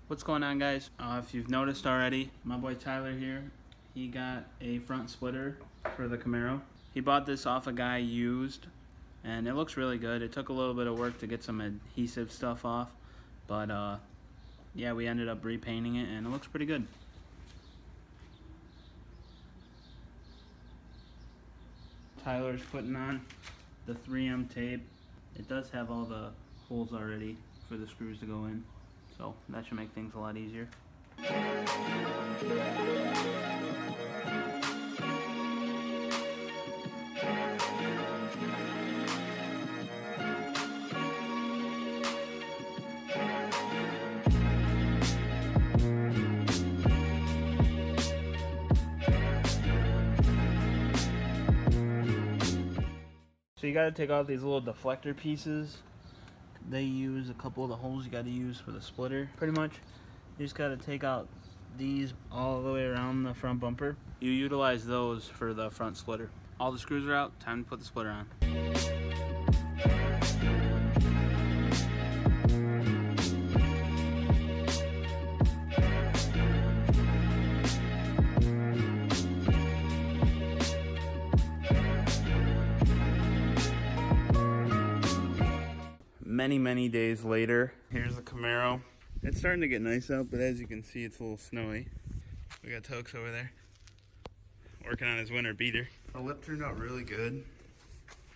What's going on, guys? If you've noticed already, my boy Tyler here, he got a front splitter for the Camaro. He bought this off a guy used, and it looks really good. It took a little bit of work to get some adhesive stuff off, but yeah, we ended up repainting it, and it looks pretty good. Tyler's putting on the 3M tape. It does have all the holes already for the screws to go in, so that should make things a lot easier. So you got to take out these little deflector pieces. They use a couple of the holes you got to use for the splitter. Pretty much, you just got to take out these all the way around the front bumper. You utilize those for the front splitter. All the screws are out, time to put the splitter on. Many days later, here's the Camaro. It's starting to get nice out, but as you can see, it's a little snowy. We got Tokes over there working on his winter beater. The lip turned out really good.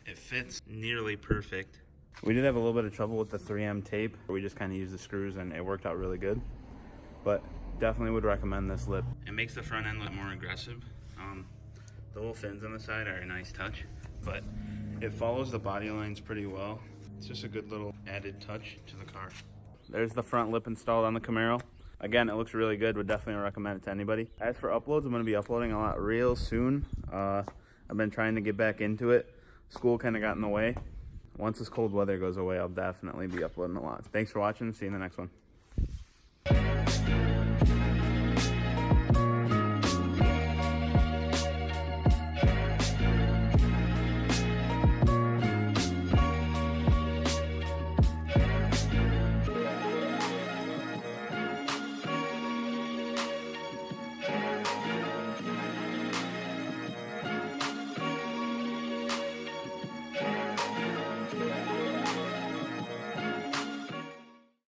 It fits nearly perfect. We did have a little bit of trouble with the 3M tape. We just kind of used the screws and it worked out really good. But definitely would recommend this lip. It makes the front end look more aggressive. The little fins on the side are a nice touch, but it follows the body lines pretty well. It's just a good little added touch to the car. There's the front lip installed on the Camaro. Again, it looks really good. Would definitely recommend it to anybody. As for uploads, I'm going to be uploading a lot real soon. I've been trying to get back into it. School kind of got in the way. Once this cold weather goes away, I'll definitely be uploading a lot. Thanks for watching. See you in the next one.